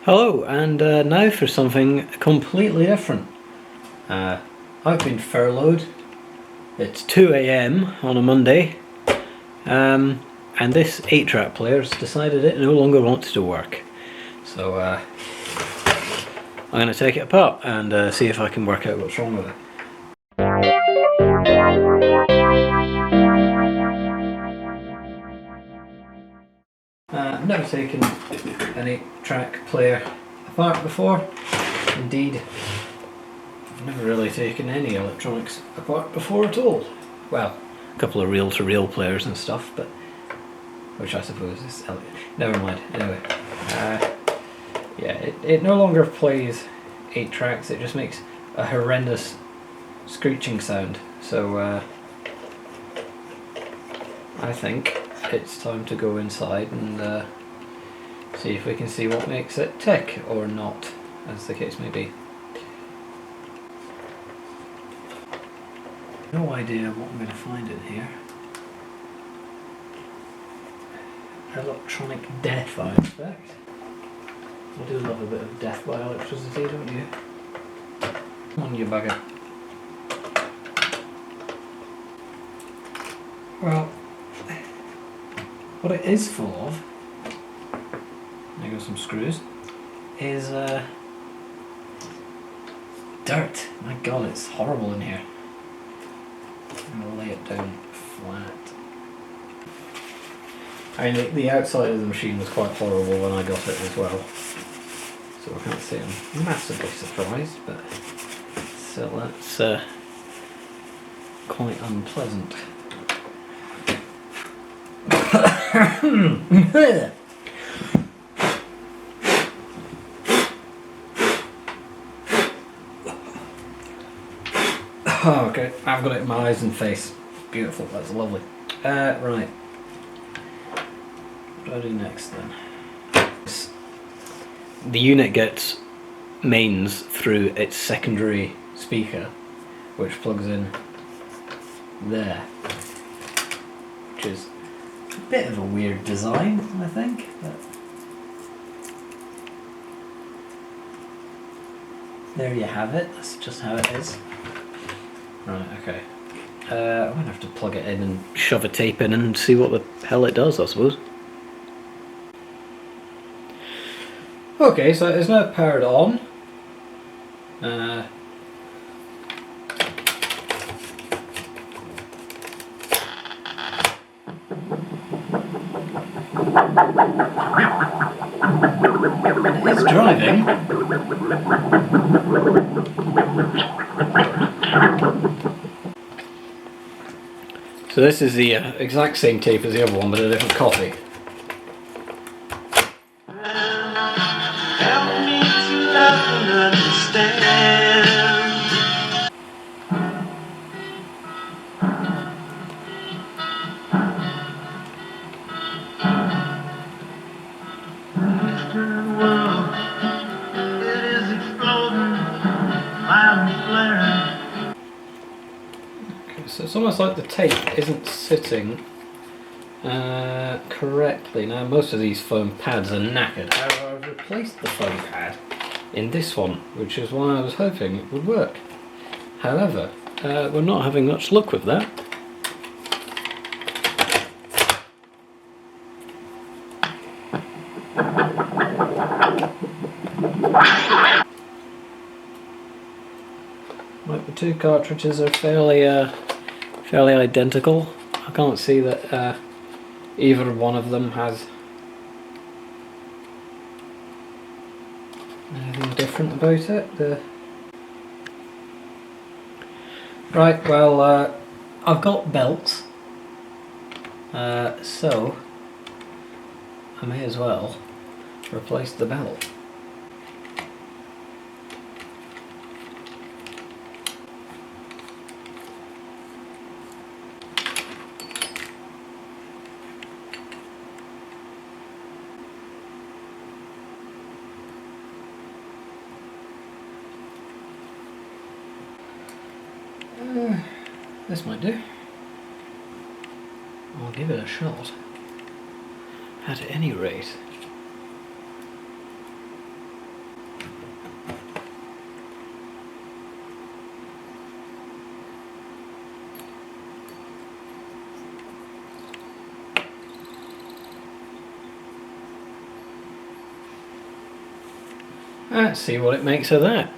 Hello, and now for something completely different. I've been furloughed. It's 2 AM on a Monday, and this 8-track player's decided it no longer wants to work. So I'm going to take it apart and see if I can work out what's wrong with it. I've never taken an 8-track player apart before. Indeed, I've never really taken any electronics apart before at all. Well, a couple of reel-to-reel players and stuff, but which I suppose is never mind. Anyway, yeah, it no longer plays 8 tracks. It just makes a horrendous screeching sound. So I think it's time to go inside and see if we can see what makes it tick or not, as the case may be. No idea what I'm going to find in here. Electronic death, I expect. I do love a bit of death by electricity, don't you? Come on, you bugger. Well, what it is full of, there go some screws, is dirt. My god, it's horrible in here. I'm going to lay it down flat. I mean, the outside of the machine was quite horrible when I got it as well, so I can't say I'm massively surprised, but still, that's quite unpleasant. Oh, okay, I've got it in my eyes and face. Beautiful, that's lovely. Right. What do I do next then? The unit gets mains through its secondary speaker, which plugs in there, which is a bit of a weird design, I think. But there you have it, that's just how it is. Right, okay. I'm going to have to plug it in and shove a tape in and see what the hell it does, I suppose. Okay, so it's now powered on. It's driving. So this is the exact same tape as the other one, but a different copy. Help me to love and understand. The world, it is exploding, violence flaring. Okay, so it's almost like the tape isn't sitting correctly. Now most of these foam pads are knackered. However, I've replaced the foam pad in this one, which is why I was hoping it would work. However, we're not having much luck with that. Like, the two cartridges are fairly identical. I can't see that either one of them has anything different about it. Right, well, I've got belts, so I may as well replace the belt. This might do. I'll give it a shot. At any rate, Let's see what it makes of that.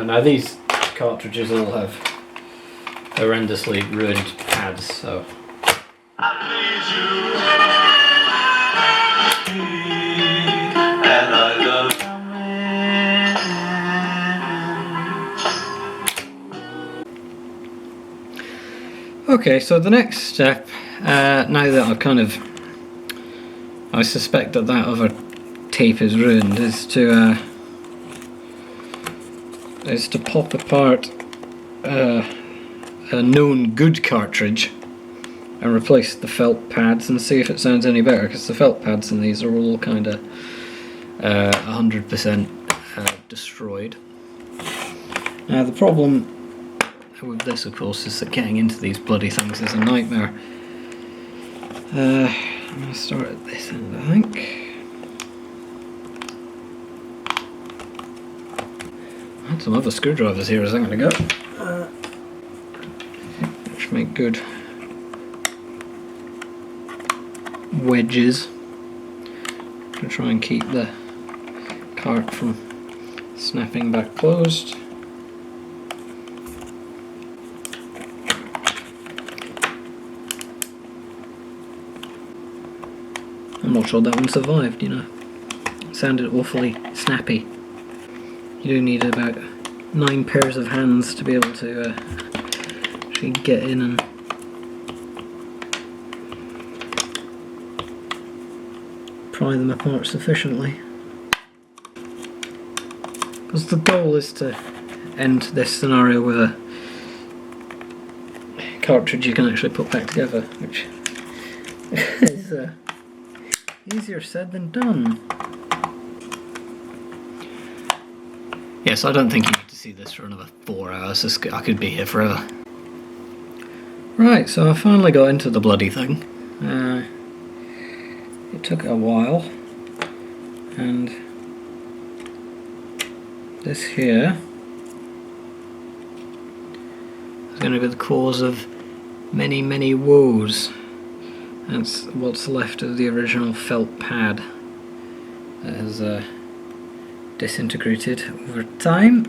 Now these cartridges all have horrendously ruined pads, so okay, so the next step, now that I suspect that other tape is ruined, is to pop apart a known good cartridge and replace the felt pads and see if it sounds any better, because the felt pads in these are all kind of 100% destroyed. Now the problem with this, of course, is that getting into these bloody things is a nightmare. I'm going to start at this end, I think. I had some other screwdrivers here a second ago, which make good wedges to try and keep the cart from snapping back closed. I'm not sure that one survived, you know. It sounded awfully snappy. You do need about 9 pairs of hands to be able to actually get in and pry them apart sufficiently. Because the goal is to end this scenario with a cartridge you can actually put back together, which is easier said than done. Yes, I don't think you need to see this for another 4 hours. I could be here forever. Right, so I finally got into the bloody thing. It took a while, and this here is going to be the cause of many, many woes. That's what's left of the original felt pad that has disintegrated over time.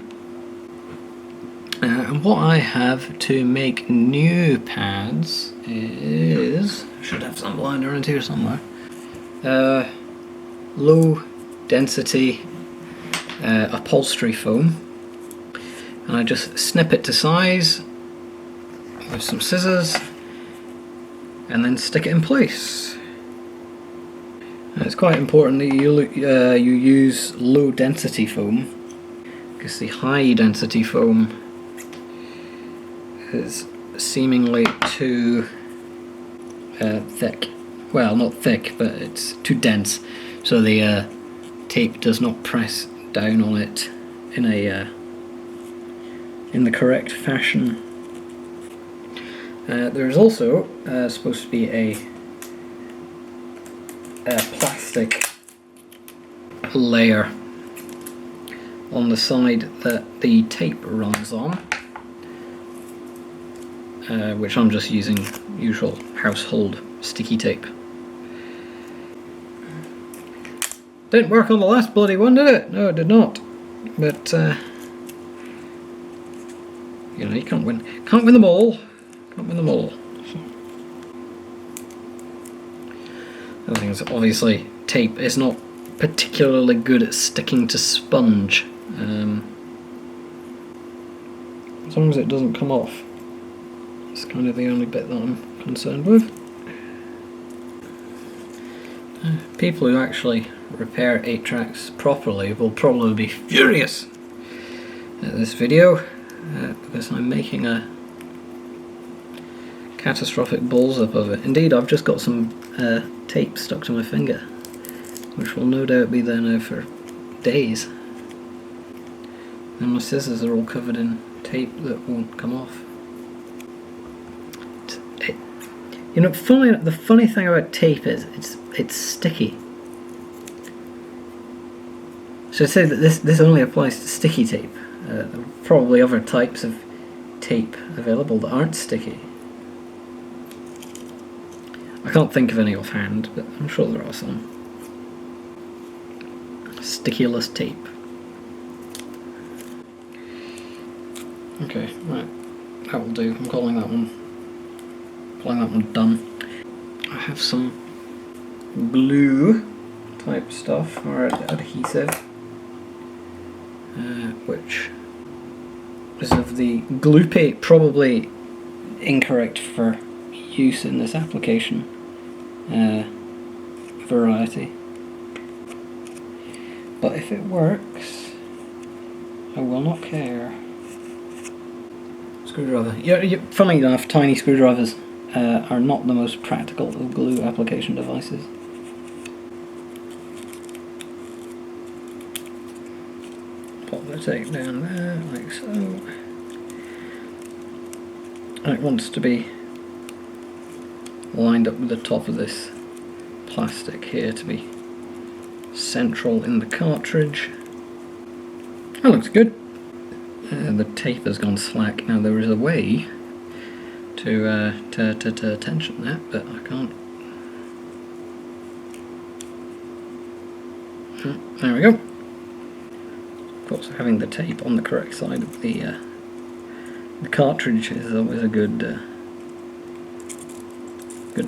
And what I have to make new pads is, I should have some lying around here somewhere, low density upholstery foam, and I just snip it to size with some scissors and then stick it in place. It's quite important that you use low density foam, because the high density foam is seemingly too thick. Well, not thick, but it's too dense, so the tape does not press down on it in the correct fashion. There is also supposed to be a plastic layer on the side that the tape runs on, which I'm just using usual household sticky tape. Didn't work on the last bloody one, did it? No, it did not. But you know, you can't win them all. Can't win them all. The thing is, obviously, tape is not particularly good at sticking to sponge. As long as it doesn't come off, it's kind of the only bit that I'm concerned with. People who actually repair 8-tracks properly will probably be furious at this video, because I'm making a catastrophic balls up of it. Indeed, I've just got some tape stuck to my finger, which will no doubt be there now for days. And my scissors are all covered in tape that won't come off. You know, the funny thing about tape is it's sticky. So I'd say that this only applies to sticky tape. There are probably other types of tape available that aren't sticky. I can't think of any offhand, but I'm sure there are some. Stickyless tape. Okay, right. That will do. I'm calling that one done. I have some glue type stuff, or adhesive, which is of the glue paste, probably incorrect for use in this application variety. But if it works, I will not care. Screwdriver. Yeah, funnily enough, tiny screwdrivers are not the most practical of glue application devices. Pop the tape down there, like so. And it wants to be lined up with the top of this plastic here to be central in the cartridge. That looks good. The tape has gone slack. Now there is a way to tension that, but I can't. There we go. Of course, having the tape on the correct side of the cartridge is always a good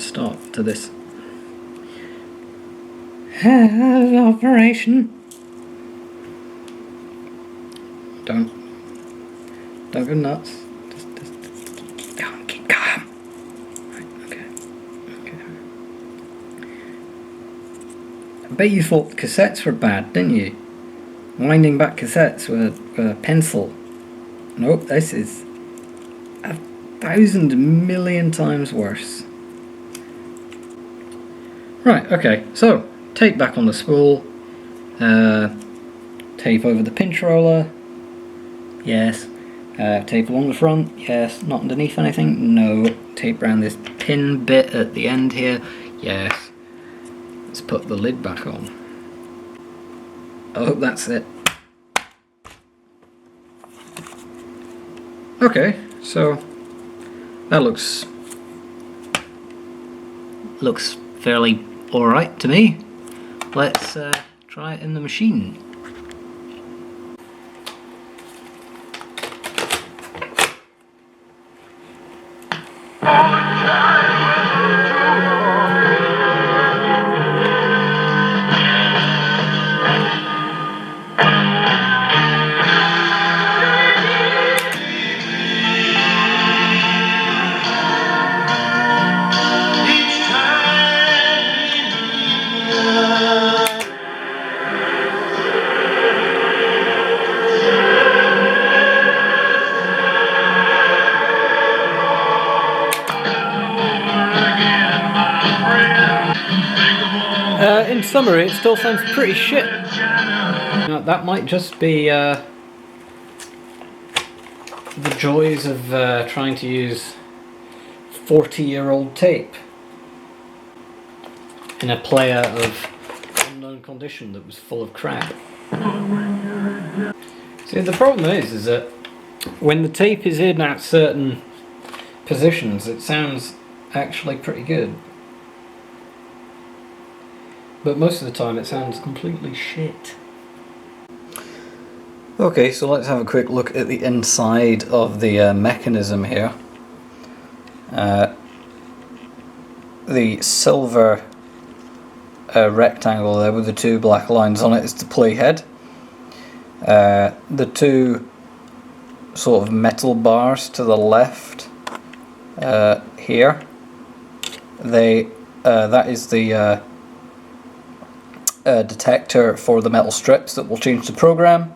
start to this operation. Don't go nuts. Just keep calm. Right, okay. I bet you thought cassettes were bad, didn't you? Winding back cassettes with a pencil. Nope, this is 1,000 million times worse. Right, okay, so tape back on the spool, tape over the pinch roller, yes, tape along the front, yes, not underneath anything, no, tape around this pin bit at the end here, yes. Let's put the lid back on. I hope that's it. Okay, so that looks fairly alright to me. Let's try it in the machine. In summary, it still sounds pretty shit. Now, that might just be the joys of trying to use 40-year-old tape in a player of unknown condition that was full of crap. See, the problem is that when the tape is in at certain positions, it sounds actually pretty good. But most of the time it sounds completely shit. Okay, so let's have a quick look at the inside of the mechanism here. The silver rectangle there with the two black lines on it is the playhead. The two sort of metal bars to the left here, that is the detector for the metal strips that will change the program.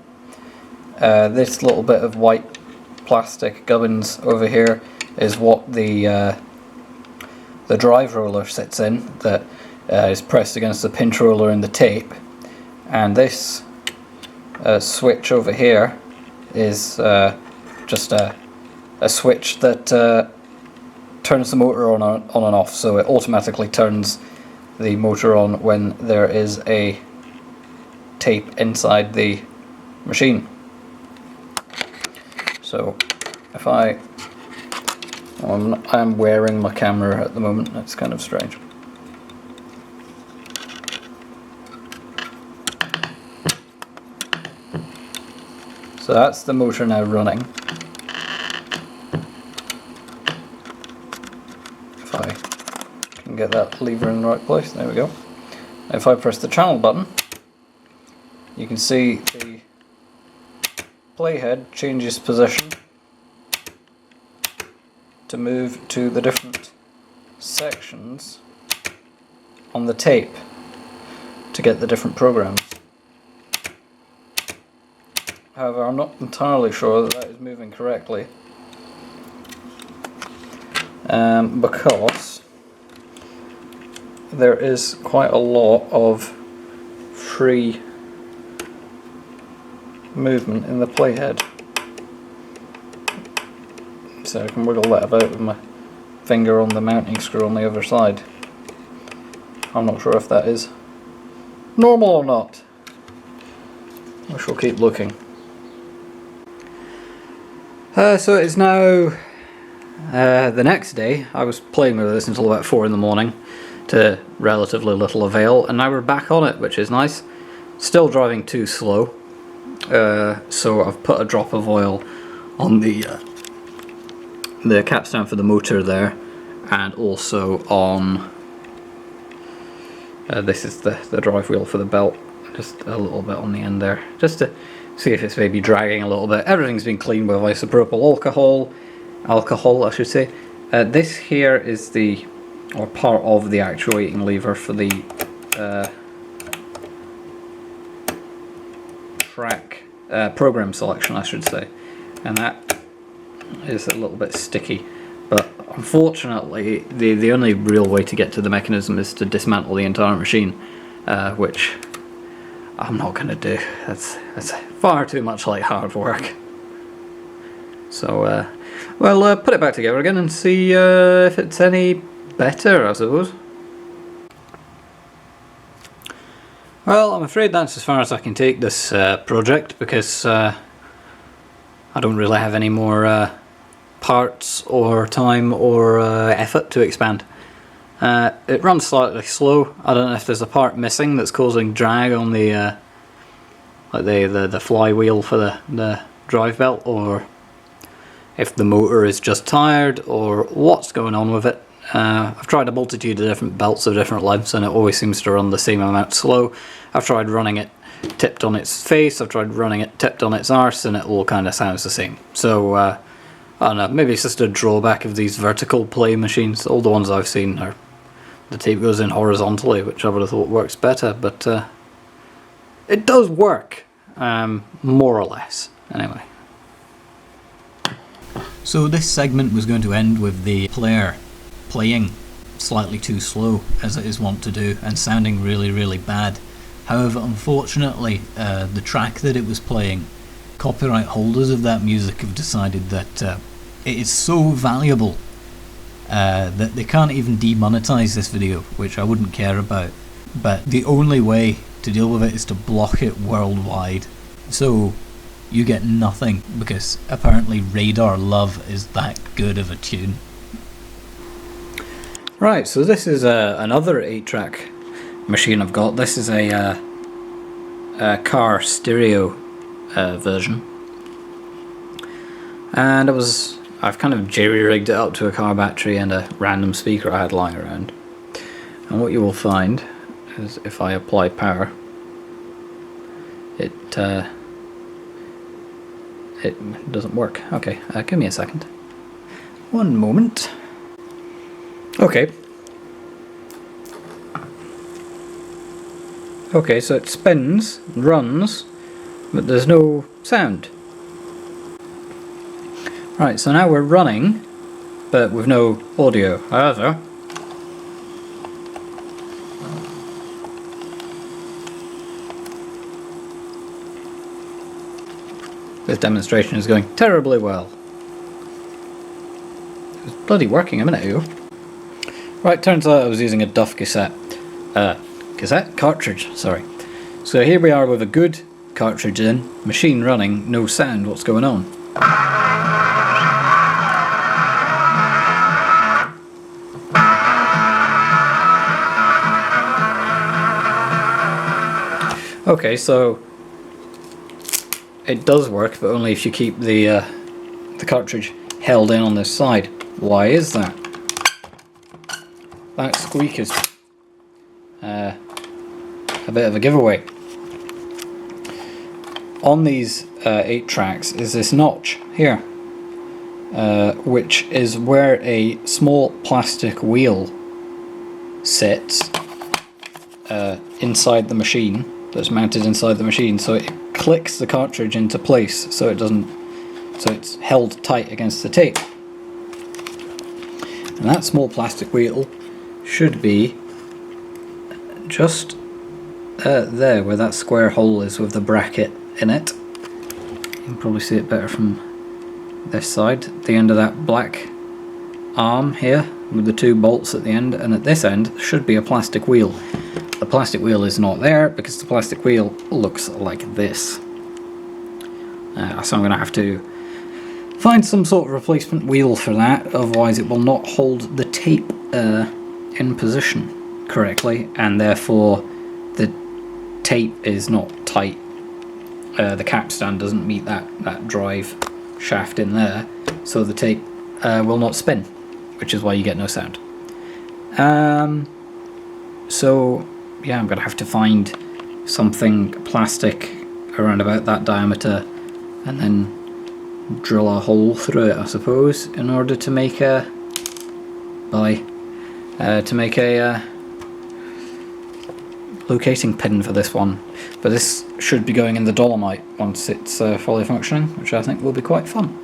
This little bit of white plastic gubbins over here is what the the drive roller sits in that is pressed against the pinch roller in the tape, and this switch over here is just a switch that turns the motor on and off, so it automatically turns the motor on when there is a tape inside the machine. So if I'm wearing my camera at the moment, that's kind of strange. So that's the motor now running. If I can get that lever in the right place, there we go. If I press the channel button, you can see the playhead changes position to move to the different sections on the tape to get the different programs. However, I'm not entirely sure that is moving correctly, because there is quite a lot of free movement in the playhead. So I can wiggle that about with my finger on the mounting screw on the other side. I'm not sure if that is normal or not. I shall keep looking. So it is now the next day. I was playing with this until about 4 in the morning to relatively little avail, and now we're back on it, which is nice. Still driving too slow, so I've put a drop of oil on the capstan for the motor there, and also on this is the drive wheel for the belt, just a little bit on the end there, just to see if it's maybe dragging a little bit. Everything's been cleaned with isopropyl alcohol I should say. This here is part of the actuating lever for the track program selection, I should say, and that is a little bit sticky, but unfortunately the only real way to get to the mechanism is to dismantle the entire machine, which I'm not going to do. That's far too much like hard work. So we'll put it back together again and see if it's any better, I suppose. Well, I'm afraid that's as far as I can take this project, because I don't really have any more parts or time or effort to expand. It runs slightly slow. I don't know if there's a part missing that's causing drag on the the flywheel for the drive belt, or if the motor is just tired, or what's going on with it. I've tried a multitude of different belts of different lengths, and it always seems to run the same amount slow. I've tried running it tipped on its face, I've tried running it tipped on its arse, and it all kind of sounds the same. So I don't know, maybe it's just a drawback of these vertical play machines. All the ones I've seen are the tape goes in horizontally, which I would have thought works better, but it does work, more or less, anyway. So this segment was going to end with the player playing slightly too slow, as it is wont to do, and sounding really bad. However, unfortunately, the track that it was playing, copyright holders of that music have decided that it is so valuable that they can't even demonetize this video, which I wouldn't care about. But the only way to deal with it is to block it worldwide. So you get nothing, because apparently Radar Love is that good of a tune. Right, so this is another 8-track machine I've got. This is a car stereo version, and I've kind of jerry-rigged it up to a car battery and a random speaker I had lying around. And what you will find is, if I apply power, it doesn't work. Okay, give me a second. One moment. Okay. Okay, so it spins, runs, but there's no sound. Right, so now we're running, but with no audio. However, This demonstration is going terribly well. It was bloody working a minute ago. Right, turns out I was using a Duff cassette. Cartridge, sorry. So here we are with a good cartridge in, machine running, no sound. What's going on? Okay, so it does work, but only if you keep the cartridge held in on this side. Why is that? That squeak is a bit of a giveaway. On these 8 tracks is this notch here, which is where a small plastic wheel sits inside the machine, that's mounted inside the machine, so it clicks the cartridge into place so it doesn't, so it's held tight against the tape. And that small plastic wheel should be just there where that square hole is with the bracket in it. You can probably see it better from this side. The end of that black arm here with the 2 bolts at the end, and at this end should be a plastic wheel. The plastic wheel is not there because the plastic wheel looks like this. So I'm going to have to find some sort of replacement wheel for that, otherwise it will not hold the tape in position correctly, and therefore the tape is not tight. The capstan doesn't meet that drive shaft in there, so the tape will not spin, which is why you get no sound. So yeah, I'm going to have to find something plastic around about that diameter and then drill a hole through it, I suppose, in order to make a locating pin for this one. But this should be going in the dolomite once it's fully functioning, which I think will be quite fun.